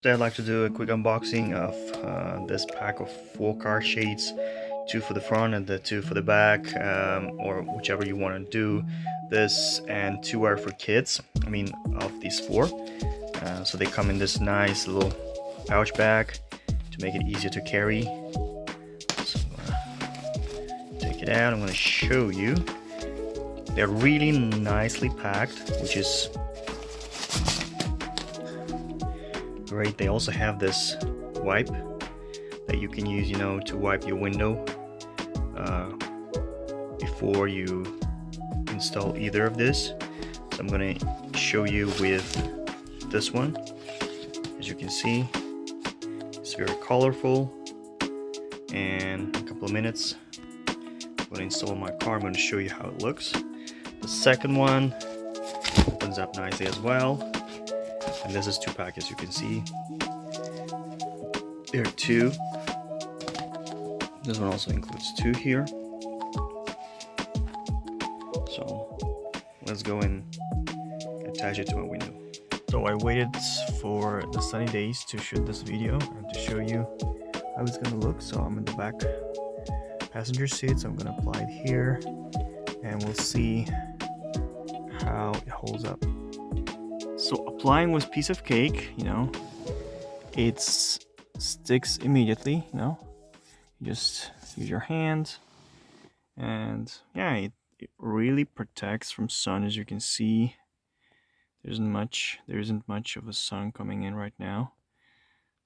So I'd like to do a quick unboxing of this pack of 4 car shades, 2 for the front and the 2 for the back, or whichever you want to do. This and 2 are for kids. I mean, of these 4. So they come in this nice little pouch bag to make it easier to carry. So take it out. I'm going to show you. They're really nicely packed, which is great. They also have this wipe that you can use, to wipe your window before you install either of this. So I'm gonna show you with this one. As you can see, it's very colorful, and in a couple of minutes I'm gonna install my car. I'm gonna show you how it looks. The second one opens up nicely as well, and this is 2 pack. As you can see, there are 2. This one also includes 2 here. So let's go and attach it to my window. So I waited for the sunny days to shoot this video and to show you how it's gonna look. So I'm in the back passenger seat, so I'm gonna apply it here, and we'll see how it holds up. So applying was piece of cake, it sticks immediately, you just use your hand, and yeah, it really protects from sun. As you can see, there isn't much of a sun coming in right now.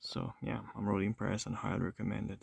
So yeah, I'm really impressed and highly recommend it.